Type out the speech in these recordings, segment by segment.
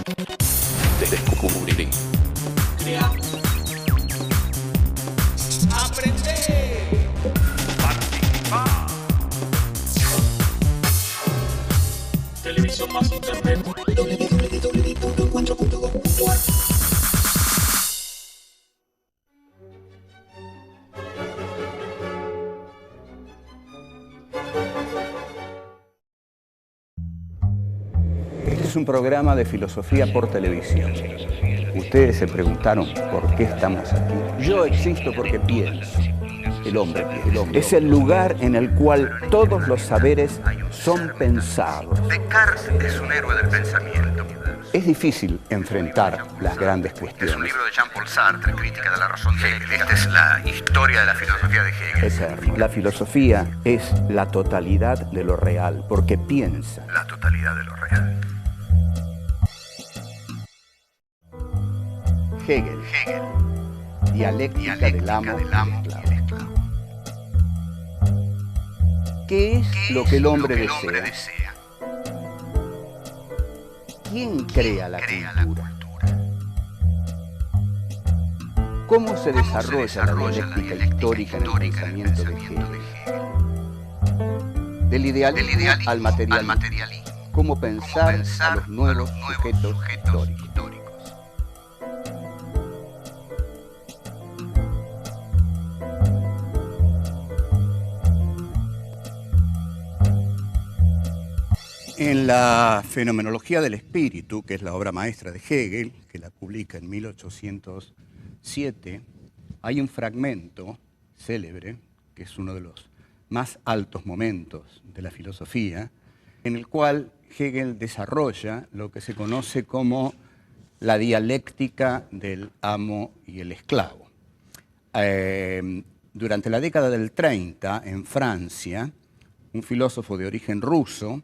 Descubrir. Crear. Aprender. Participar. Televisión más internet. www.encuentro.com.ar. Este es un programa de filosofía por televisión. Ustedes se preguntaron por qué estamos aquí. Yo existo porque pienso. El hombre es el lugar en el cual todos los saberes son pensados. Descartes es un héroe del pensamiento. Es difícil enfrentar las grandes cuestiones. Es un libro de Jean-Paul Sartre, Crítica de la razón de Hegel. Esta es la historia de la filosofía de Hegel. Eterno. La filosofía es la totalidad de lo real, porque piensa. La totalidad de lo real. Hegel. Dialéctica del amo y el esclavo. ¿Qué es lo que el hombre desea? ¿Quién crea la cultura? ¿Cómo se desarrolla la dialéctica histórica en el pensamiento de Hegel? Del idealismo al materialismo. ¿Cómo pensar a los nuevos sujetos históricos? En la Fenomenología del Espíritu, que es la obra maestra de Hegel, que la publica en 1807, hay un fragmento célebre, que es uno de los más altos momentos de la filosofía, en el cual Hegel desarrolla lo que se conoce como la dialéctica del amo y el esclavo. Durante la década del 30, en Francia, un filósofo de origen ruso,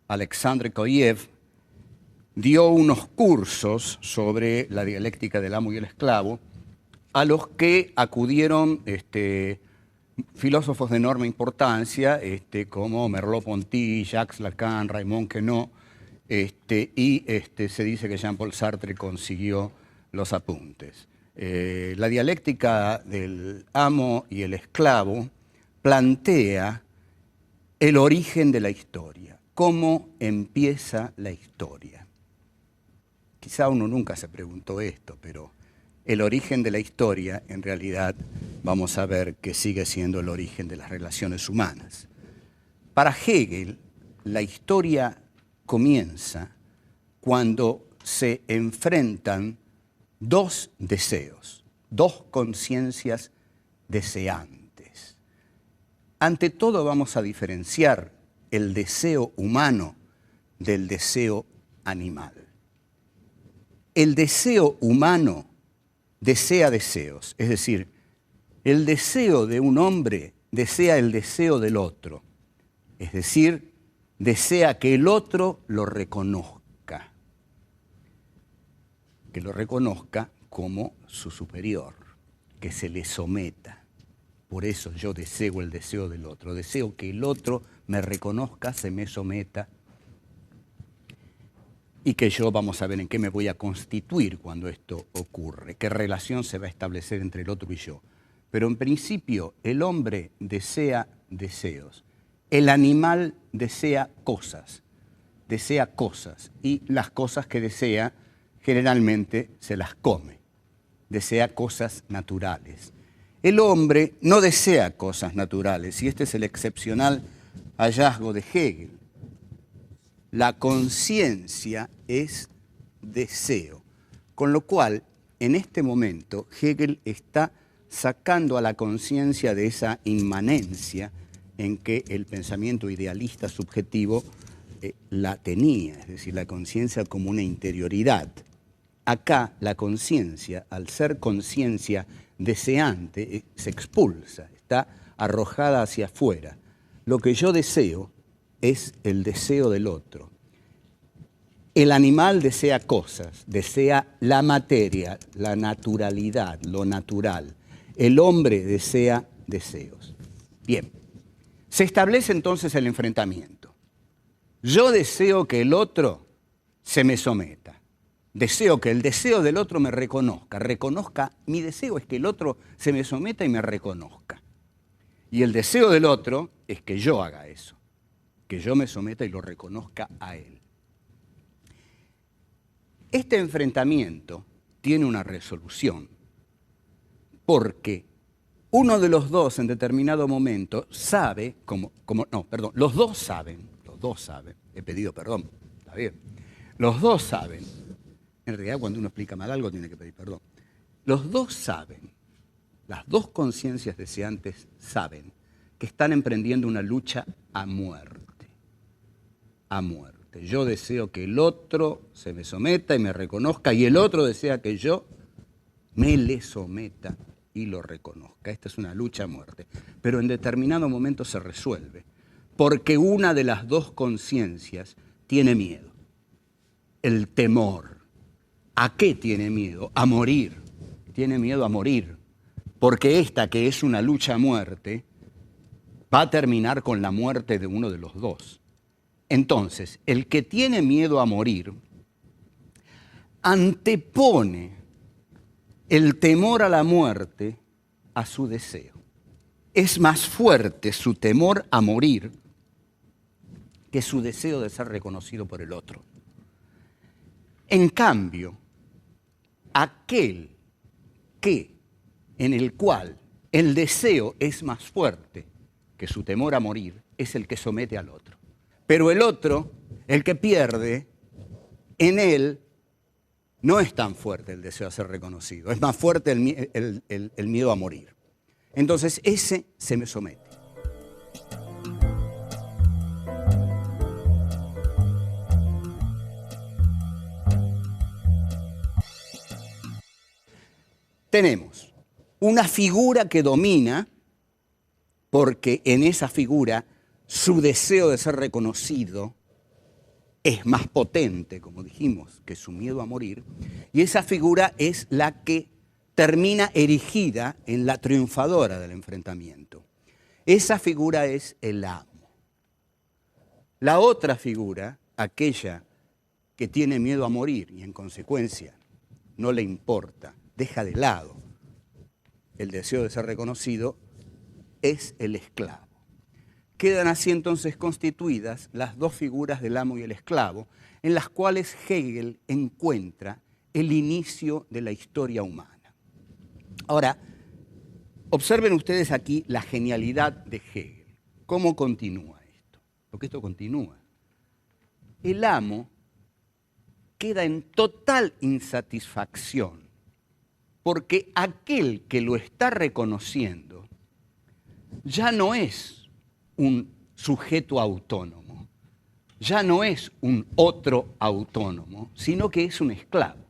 Alexandre Koyev, dio unos cursos sobre la dialéctica del amo y el esclavo, a los que acudieron filósofos de enorme importancia, como Merleau-Ponty, Jacques Lacan, Raymond Queneau, y se dice que Jean-Paul Sartre consiguió los apuntes. La dialéctica del amo y el esclavo plantea el origen de la historia. ¿Cómo empieza la historia? Quizá uno nunca se preguntó esto, pero el origen de la historia, en realidad, vamos a ver que sigue siendo el origen de las relaciones humanas. Para Hegel, la historia comienza cuando se enfrentan dos deseos, dos conciencias deseantes. Ante todo vamos a diferenciar el deseo humano del deseo animal. El deseo humano desea deseos, es decir, el deseo de un hombre desea el deseo del otro, es decir, desea que el otro lo reconozca, que lo reconozca como su superior, que se le someta. Por eso yo deseo el deseo del otro, deseo que el otro me reconozca, se me someta y que yo, vamos a ver en qué me voy a constituir cuando esto ocurre, qué relación se va a establecer entre el otro y yo. Pero en principio el hombre desea deseos, el animal desea cosas y las cosas que desea generalmente se las come, desea cosas naturales. El hombre no desea cosas naturales y este es el excepcional hallazgo de Hegel. La conciencia es deseo, con lo cual en este momento Hegel está sacando a la conciencia de esa inmanencia en que el pensamiento idealista subjetivo la tenía, es decir, la conciencia como una interioridad. Acá la conciencia, al ser conciencia deseante, se expulsa, está arrojada hacia afuera. Lo que yo deseo es el deseo del otro. El animal desea cosas, desea la materia, la naturalidad, lo natural. El hombre desea deseos. Bien, se establece entonces el enfrentamiento. Yo deseo que el otro se me someta. Deseo que el deseo del otro me reconozca. Mi deseo es que el otro se me someta y me reconozca. Y el deseo del otro es que yo haga eso, que yo me someta y lo reconozca a él. Este enfrentamiento tiene una resolución, porque uno de los dos en determinado momento sabe, los dos saben, he pedido perdón, está bien, los dos saben, en realidad cuando uno explica mal algo tiene que pedir perdón, los dos saben, las dos conciencias deseantes saben que están emprendiendo una lucha a muerte, a muerte. Yo deseo que el otro se me someta y me reconozca, y el otro desea que yo me le someta y lo reconozca. Esta es una lucha a muerte. Pero en determinado momento se resuelve, porque una de las dos conciencias tiene miedo. El temor. ¿A qué tiene miedo? A morir. Tiene miedo a morir. Porque esta, que es una lucha a muerte, va a terminar con la muerte de uno de los dos. Entonces, el que tiene miedo a morir antepone el temor a la muerte a su deseo. Es más fuerte su temor a morir que su deseo de ser reconocido por el otro. En cambio, aquel en el cual el deseo es más fuerte que su temor a morir es el que somete al otro. Pero el otro, el que pierde, en él no es tan fuerte el deseo de ser reconocido, es más fuerte el miedo a morir. Entonces ese se me somete. Tenemos una figura que domina, porque en esa figura su deseo de ser reconocido es más potente, como dijimos, que su miedo a morir, y esa figura es la que termina erigida en la triunfadora del enfrentamiento. Esa figura es el amo. La otra figura, aquella que tiene miedo a morir y en consecuencia no le importa, deja de lado el deseo de ser reconocido, es el esclavo. Quedan así entonces constituidas las dos figuras del amo y el esclavo, en las cuales Hegel encuentra el inicio de la historia humana. Ahora, observen ustedes aquí la genialidad de Hegel. ¿Cómo continúa esto? Porque esto continúa. El amo queda en total insatisfacción, porque aquel que lo está reconociendo ya no es un sujeto autónomo, ya no es un otro autónomo, sino que es un esclavo.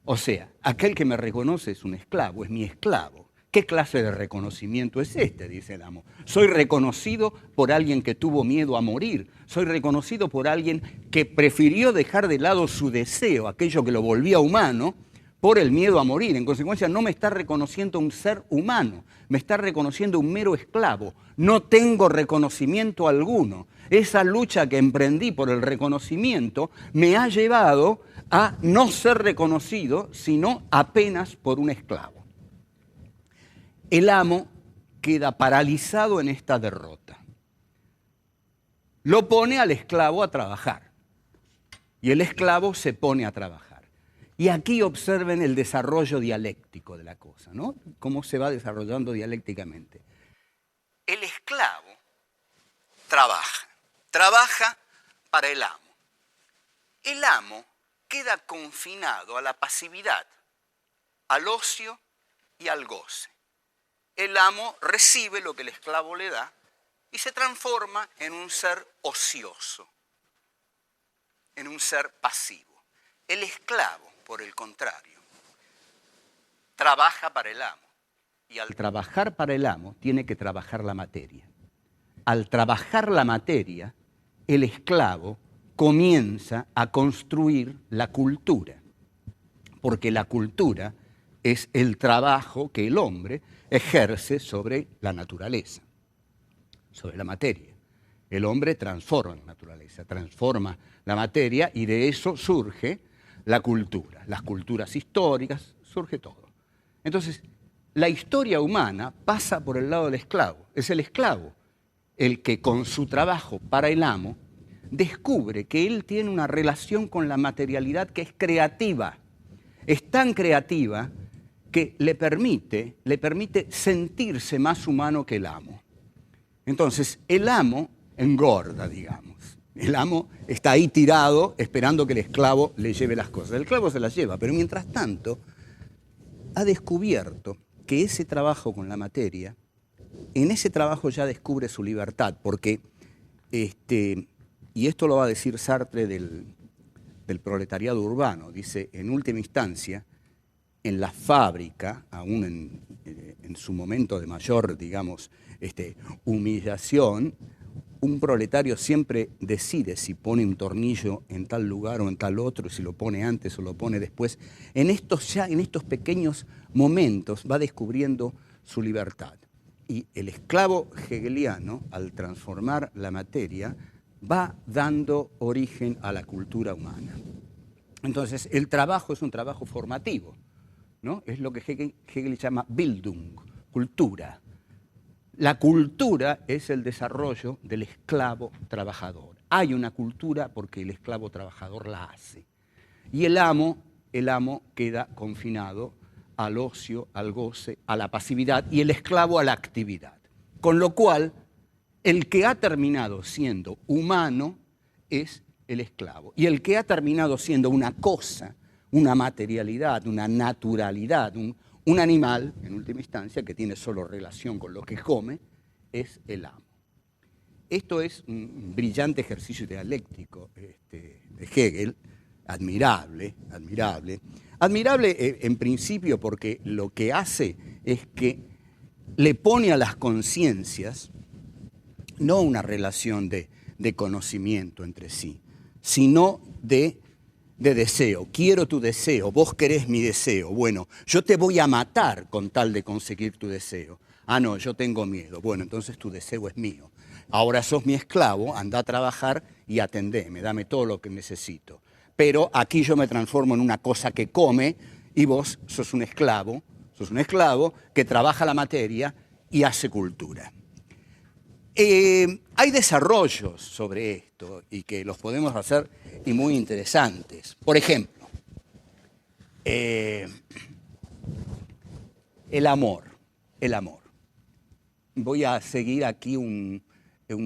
O sea, aquel que me reconoce es un esclavo, es mi esclavo. ¿Qué clase de reconocimiento es este?, dice el amo. Soy reconocido por alguien que tuvo miedo a morir, soy reconocido por alguien que prefirió dejar de lado su deseo, aquello que lo volvía humano, por el miedo a morir. En consecuencia, no me está reconociendo un ser humano, me está reconociendo un mero esclavo. No tengo reconocimiento alguno. Esa lucha que emprendí por el reconocimiento me ha llevado a no ser reconocido, sino apenas por un esclavo. El amo queda paralizado en esta derrota. Lo pone al esclavo a trabajar y el esclavo se pone a trabajar. Y aquí observen el desarrollo dialéctico de la cosa, ¿no? Cómo se va desarrollando dialécticamente. El esclavo trabaja para el amo. El amo queda confinado a la pasividad, al ocio y al goce. El amo recibe lo que el esclavo le da y se transforma en un ser ocioso, en un ser pasivo. El esclavo, por el contrario, trabaja para el amo. Y al trabajar para el amo, tiene que trabajar la materia. Al trabajar la materia, el esclavo comienza a construir la cultura. Porque la cultura es el trabajo que el hombre ejerce sobre la naturaleza, sobre la materia. El hombre transforma la naturaleza, transforma la materia y de eso surge la cultura, las culturas históricas, surge todo. Entonces, la historia humana pasa por el lado del esclavo. Es el esclavo el que con su trabajo para el amo descubre que él tiene una relación con la materialidad que es creativa. Es tan creativa que le permite sentirse más humano que el amo. Entonces, el amo engorda, digamos. El amo está ahí tirado esperando que el esclavo le lleve las cosas. El esclavo se las lleva, pero mientras tanto ha descubierto que ese trabajo con la materia, en ese trabajo ya descubre su libertad, porque, y esto lo va a decir Sartre del proletariado urbano, dice, en última instancia, en la fábrica, aún en su momento de mayor, digamos, humillación, un proletario siempre decide si pone un tornillo en tal lugar o en tal otro, si lo pone antes o lo pone después. En estos pequeños momentos va descubriendo su libertad. Y el esclavo hegeliano, al transformar la materia, va dando origen a la cultura humana. Entonces, el trabajo es un trabajo formativo, ¿no? Es lo que Hegel llama Bildung, cultura. La cultura es el desarrollo del esclavo trabajador. Hay una cultura porque el esclavo trabajador la hace. Y el amo queda confinado al ocio, al goce, a la pasividad, y el esclavo a la actividad. Con lo cual, el que ha terminado siendo humano es el esclavo. Y el que ha terminado siendo una cosa, una materialidad, una naturalidad, un animal, en última instancia, que tiene solo relación con lo que come, es el amo. Esto es un brillante ejercicio dialéctico de Hegel, admirable, admirable. Admirable en principio porque lo que hace es que le pone a las conciencias no una relación de conocimiento entre sí, sino de deseo. Quiero tu deseo, vos querés mi deseo. Bueno, yo te voy a matar con tal de conseguir tu deseo. Ah, no, yo tengo miedo. Bueno, entonces tu deseo es mío. Ahora sos mi esclavo, anda a trabajar y atendeme, dame todo lo que necesito. Pero aquí yo me transformo en una cosa que come y vos sos un esclavo que trabaja la materia y hace cultura. Hay desarrollos sobre esto y que los podemos hacer y muy interesantes. Por ejemplo, el amor. Voy a seguir aquí un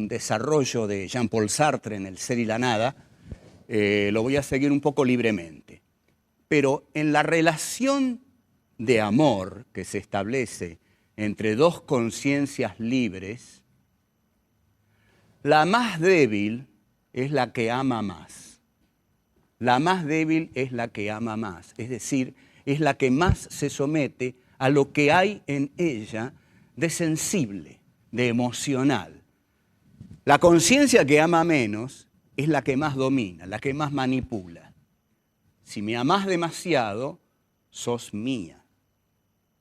desarrollo de Jean-Paul Sartre en El ser y la nada. Lo voy a seguir un poco libremente. Pero en la relación de amor que se establece entre dos conciencias libres, la más débil es la que ama más. La más débil es la que ama más. Es decir, es la que más se somete a lo que hay en ella de sensible, de emocional. La conciencia que ama menos es la que más domina, la que más manipula. Si me amás demasiado, sos mía.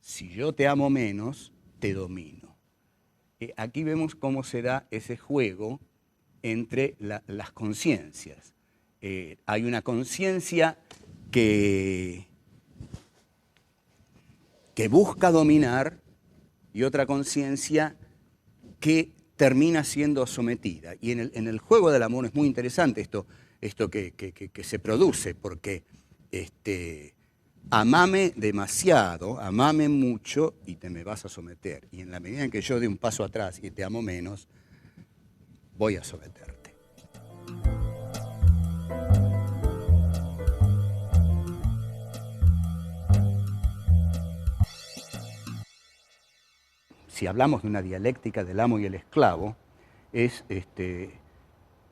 Si yo te amo menos, te domino. Aquí vemos cómo se da ese juego entre las conciencias. Hay una conciencia que busca dominar y otra conciencia que termina siendo sometida. Y en el juego del amor es muy interesante esto que se produce, porque amame demasiado, amame mucho y te me vas a someter. Y en la medida en que yo dé un paso atrás y te amo menos, voy a someterte. Si hablamos de una dialéctica del amo y el esclavo, es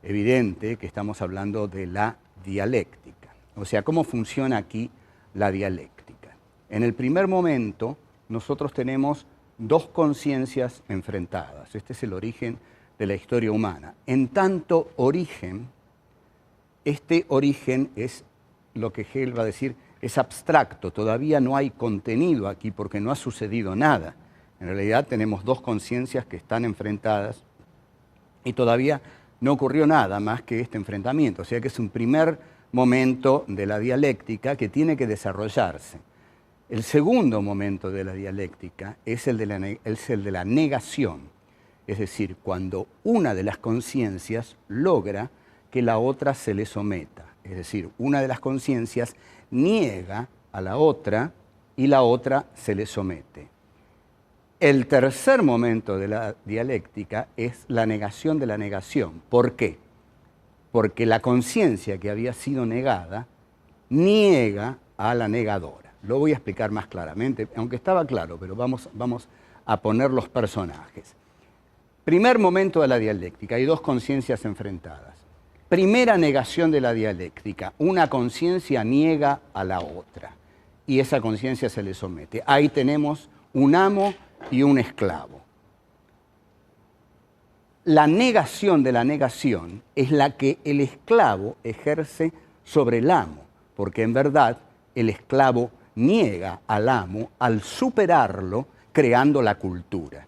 evidente que estamos hablando de la dialéctica. O sea, ¿cómo funciona aquí la dialéctica? En el primer momento, nosotros tenemos dos conciencias enfrentadas. Este es el origen de la historia humana. En tanto origen, este origen es lo que Hegel va a decir, es abstracto, todavía no hay contenido aquí porque no ha sucedido nada. En realidad tenemos dos conciencias que están enfrentadas y todavía no ocurrió nada más que este enfrentamiento. O sea que es un primer momento de la dialéctica que tiene que desarrollarse. El segundo momento de la dialéctica es el de la negación, es decir, cuando una de las conciencias logra que la otra se le someta, es decir, una de las conciencias niega a la otra y la otra se le somete. El tercer momento de la dialéctica es la negación de la negación. ¿Por qué? Porque la conciencia que había sido negada niega a la negadora. Lo voy a explicar más claramente, aunque estaba claro, pero vamos a poner los personajes. Primer momento de la dialéctica, hay dos conciencias enfrentadas. Primera negación de la dialéctica, una conciencia niega a la otra y esa conciencia se le somete. Ahí tenemos un amo y un esclavo. La negación de la negación es la que el esclavo ejerce sobre el amo, porque en verdad el esclavo niega al amo al superarlo creando la cultura.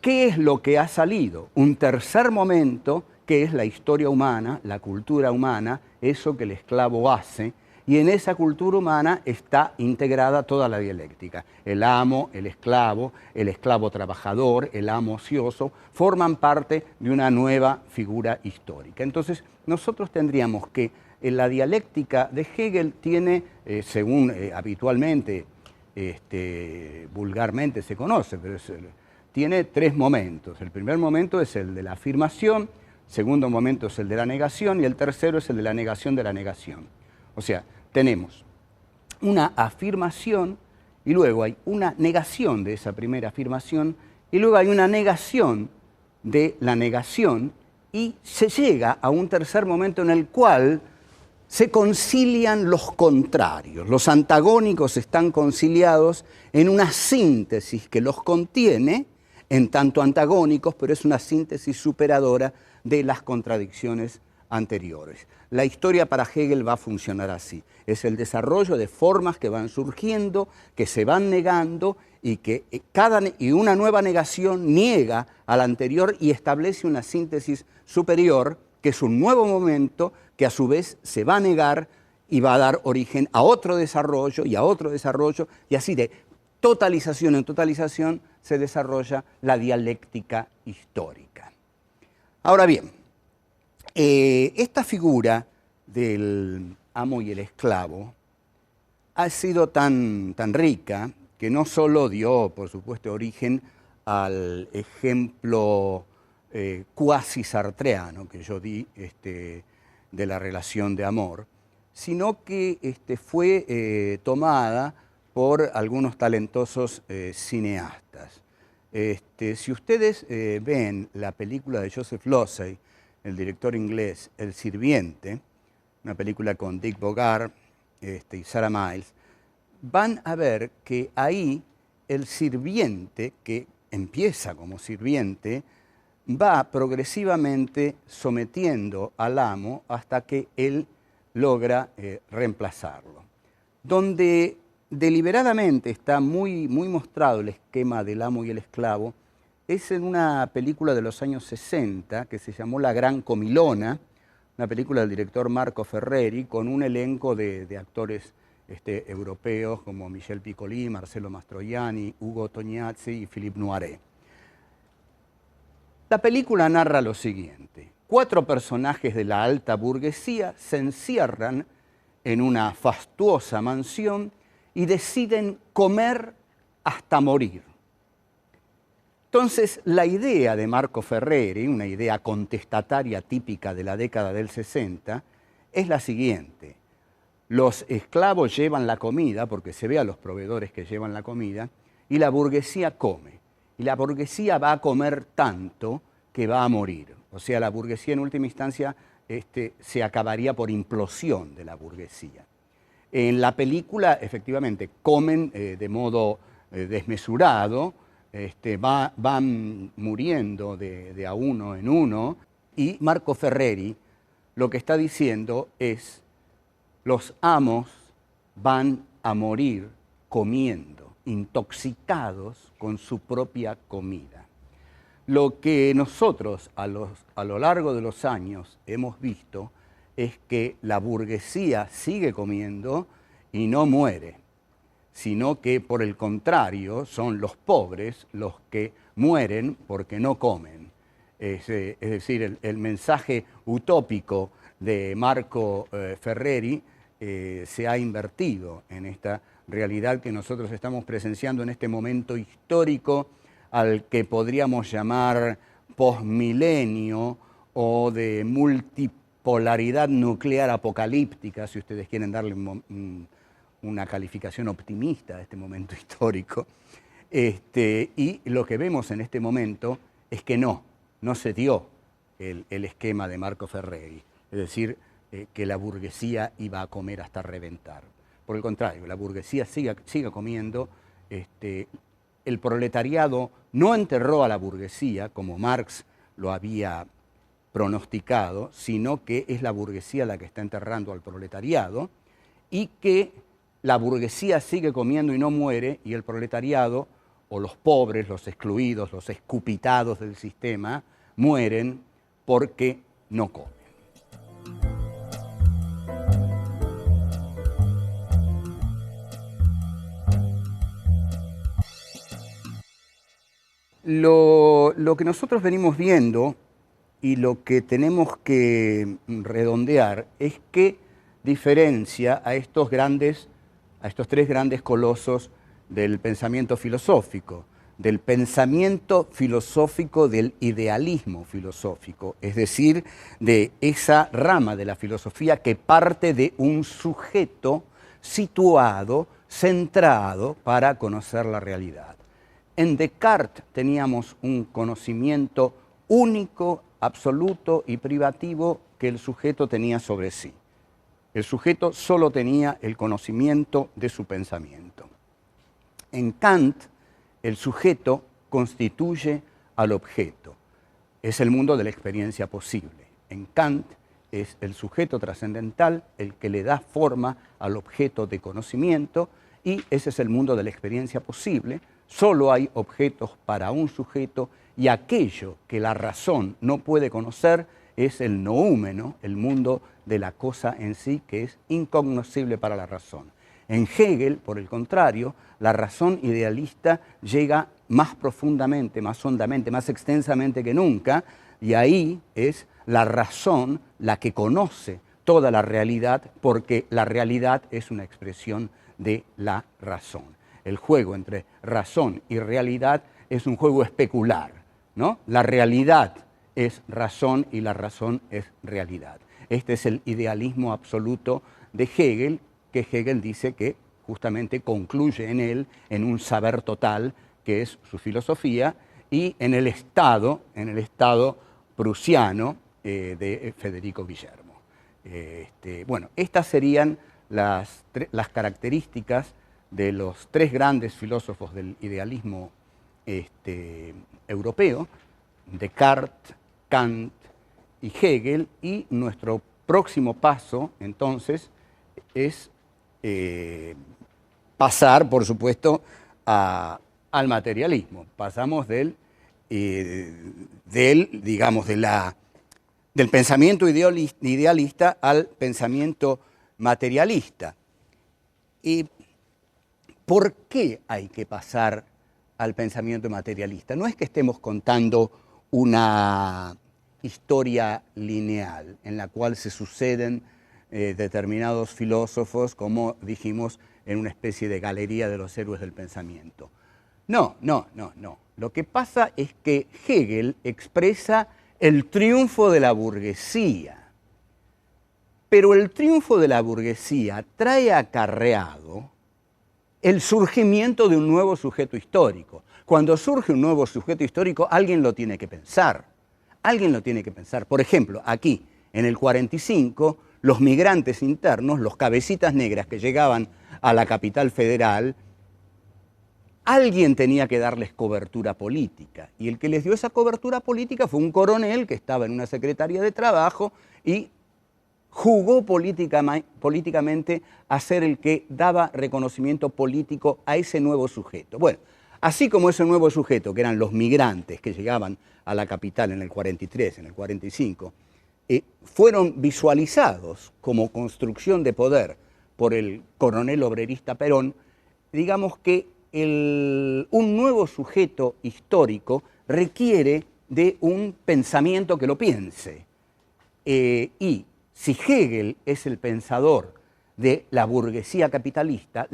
¿Qué es lo que ha salido? Un tercer momento que es la historia humana, la cultura humana, eso que el esclavo hace, y en esa cultura humana está integrada toda la dialéctica. El amo, el esclavo trabajador, el amo ocioso, forman parte de una nueva figura histórica. Entonces, nosotros tendríamos que la dialéctica de Hegel tiene, según habitualmente, vulgarmente se conoce, pero tiene tres momentos. El primer momento es el de la afirmación, el segundo momento es el de la negación y el tercero es el de la negación de la negación. O sea, tenemos una afirmación y luego hay una negación de esa primera afirmación y luego hay una negación de la negación y se llega a un tercer momento en el cual se concilian los contrarios. Los antagónicos están conciliados en una síntesis que los contiene en tanto antagónicos, pero es una síntesis superadora de las contradicciones anteriores. La historia para Hegel va a funcionar así. Es el desarrollo de formas que van surgiendo, que se van negando y que una nueva negación niega a la anterior y establece una síntesis superior, que es un nuevo momento que a su vez se va a negar y va a dar origen a otro desarrollo y a otro desarrollo, y así de totalización en totalización se desarrolla la dialéctica histórica. Ahora bien, esta figura del amo y el esclavo ha sido tan rica que no solo dio, por supuesto, origen al ejemplo cuasi sartreano que yo di de la relación de amor, sino que fue tomada por algunos talentosos cineastas. Si ustedes ven la película de Joseph Losey, el director inglés, El Sirviente, una película con Dick Bogart y Sarah Miles, van a ver que ahí el sirviente, que empieza como sirviente, va progresivamente sometiendo al amo hasta que él logra reemplazarlo. Donde deliberadamente está muy mostrado el esquema del amo y el esclavo es en una película de los años 60 que se llamó La Gran Comilona, una película del director Marco Ferreri con un elenco de actores europeos como Michel Piccoli, Marcello Mastroianni, Ugo Tognazzi y Philippe Noiret. La película narra lo siguiente: 4 personajes de la alta burguesía se encierran en una fastuosa mansión y deciden comer hasta morir. Entonces, la idea de Marco Ferreri, una idea contestataria típica de la década del 60, es la siguiente. Los esclavos llevan la comida, porque se ve a los proveedores que llevan la comida, y la burguesía come. Y la burguesía va a comer tanto que va a morir. O sea, la burguesía en última instancia se acabaría por implosión de la burguesía. En la película, efectivamente, comen de modo desmesurado, van muriendo de a uno en uno, y Marco Ferreri lo que está diciendo es: los amos van a morir comiendo, intoxicados con su propia comida. Lo que nosotros a lo largo de los años hemos visto es que la burguesía sigue comiendo y no muere, sino que por el contrario son los pobres los que mueren porque no comen. Es decir, el mensaje utópico de Marco Ferreri se ha invertido en esta realidad que nosotros estamos presenciando en este momento histórico al que podríamos llamar posmilenio o de multipolaridad nuclear apocalíptica, si ustedes quieren darle una calificación optimista a este momento histórico. Y lo que vemos en este momento es que no se dio el esquema de Marco Ferreri, es decir, que la burguesía iba a comer hasta reventar. Por el contrario, la burguesía sigue comiendo. El proletariado no enterró a la burguesía, como Marx lo había pronosticado, sino que es la burguesía la que está enterrando al proletariado, y que la burguesía sigue comiendo y no muere, y el proletariado, o los pobres, los excluidos, los escupitados del sistema, mueren porque no comen. Lo que nosotros venimos viendo y lo que tenemos que redondear es qué diferencia a estos tres grandes colosos del pensamiento filosófico, del idealismo filosófico, es decir, de esa rama de la filosofía que parte de un sujeto situado, centrado para conocer la realidad. En Descartes teníamos un conocimiento único, absoluto y privativo que el sujeto tenía sobre sí. El sujeto solo tenía el conocimiento de su pensamiento. En Kant, el sujeto constituye al objeto. Es el mundo de la experiencia posible. En Kant es el sujeto trascendental el que le da forma al objeto de conocimiento, y ese es el mundo de la experiencia posible. Solo hay objetos para un sujeto, y aquello que la razón no puede conocer es el noúmeno, el mundo de la cosa en sí, que es incognoscible para la razón. En Hegel, por el contrario, la razón idealista llega más profundamente, más hondamente, más extensamente que nunca, y ahí es la razón la que conoce toda la realidad, porque la realidad es una expresión de la razón. El juego entre razón y realidad es un juego especular, ¿no? La realidad es razón y la razón es realidad. Este es el idealismo absoluto de Hegel, que Hegel dice que justamente concluye en él en un saber total, que es su filosofía, y en el estado prusiano de Federico Guillermo. Bueno, estas serían las características de los tres grandes filósofos del idealismo europeo, Descartes, Kant y Hegel, y nuestro próximo paso, entonces, es pasar, por supuesto, al materialismo. Pasamos del pensamiento idealista al pensamiento materialista. ¿Y por qué hay que pasar al pensamiento materialista? No es que estemos contando una historia lineal en la cual se suceden determinados filósofos, como dijimos, en una especie de galería de los héroes del pensamiento. No. Lo que pasa es que Hegel expresa el triunfo de la burguesía, pero el triunfo de la burguesía trae acarreado el surgimiento de un nuevo sujeto histórico. Cuando surge un nuevo sujeto histórico, alguien lo tiene que pensar. Alguien lo tiene que pensar. Por ejemplo, aquí, en el 45, los migrantes internos, los cabecitas negras que llegaban a la capital federal, alguien tenía que darles cobertura política. Y el que les dio esa cobertura política fue un coronel que estaba en una secretaría de trabajo y jugó políticamente a ser el que daba reconocimiento político a ese nuevo sujeto. Bueno, así como ese nuevo sujeto, que eran los migrantes que llegaban a la capital en el 43, en el 45, fueron visualizados como construcción de poder por el coronel obrerista Perón, digamos que un nuevo sujeto histórico requiere de un pensamiento que lo piense. Y si Hegel es el pensador de la burguesía capitalista,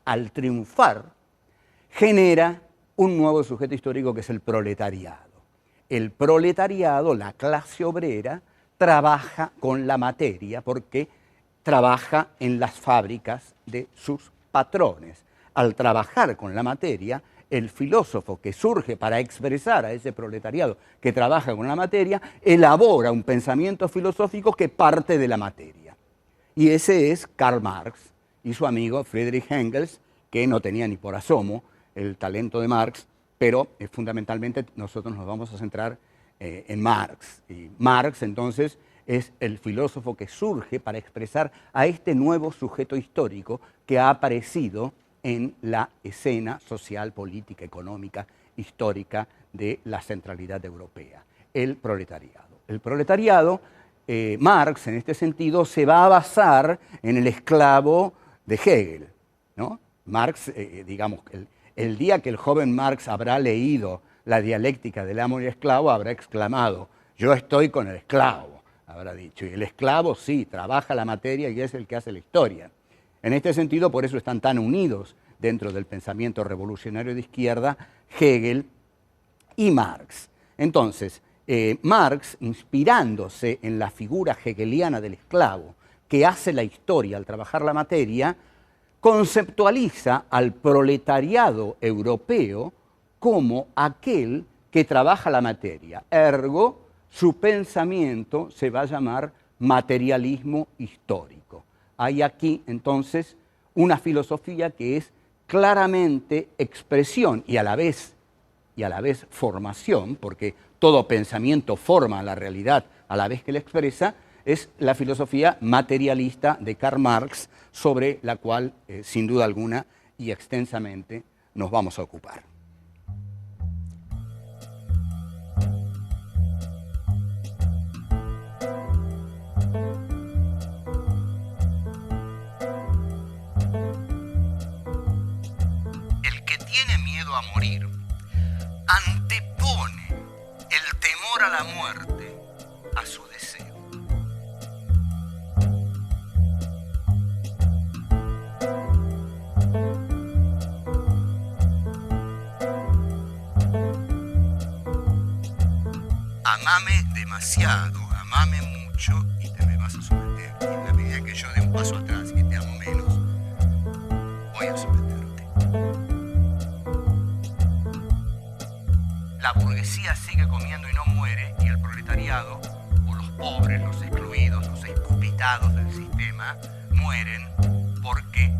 al triunfar, genera un nuevo sujeto histórico que es el proletariado. El proletariado, la clase obrera, trabaja con la materia porque trabaja en las fábricas de sus patrones. Al trabajar con la materia, el filósofo que surge para expresar a ese proletariado que trabaja con la materia, elabora un pensamiento filosófico que parte de la materia. Y ese es Karl Marx y su amigo Friedrich Engels, que no tenía ni por asomo el talento de Marx, pero fundamentalmente nosotros nos vamos a centrar en Marx. Y Marx, entonces, es el filósofo que surge para expresar a este nuevo sujeto histórico que ha aparecido en la escena social, política, económica, histórica de la centralidad europea, el proletariado. El proletariado, Marx, en este sentido, se va a basar en el esclavo de Hegel, ¿no? Marx, digamos, el día que el joven Marx habrá leído la dialéctica del amo y esclavo, habrá exclamado, yo estoy con el esclavo, habrá dicho. Y el esclavo sí, trabaja la materia y es el que hace la historia. En este sentido, por eso están tan unidos dentro del pensamiento revolucionario de izquierda Hegel y Marx. Entonces, Marx, inspirándose en la figura hegeliana del esclavo, que hace la historia al trabajar la materia, conceptualiza al proletariado europeo como aquel que trabaja la materia. Ergo, su pensamiento se va a llamar materialismo histórico. Hay aquí, entonces, una filosofía que es claramente expresión y a la vez formación, porque todo pensamiento forma la realidad a la vez que la expresa, es la filosofía materialista de Karl Marx, sobre la cual, sin duda alguna y extensamente, nos vamos a ocupar. El que tiene miedo a morir antepone el temor a la muerte a su deseo. Amame demasiado, amame mucho y te me vas a someter. Y en la medida que yo dé un paso atrás y te amo menos, voy a someterte. La burguesía sigue comiendo y no muere, y el proletariado, o los pobres, los excluidos, los escupitados del sistema, mueren porque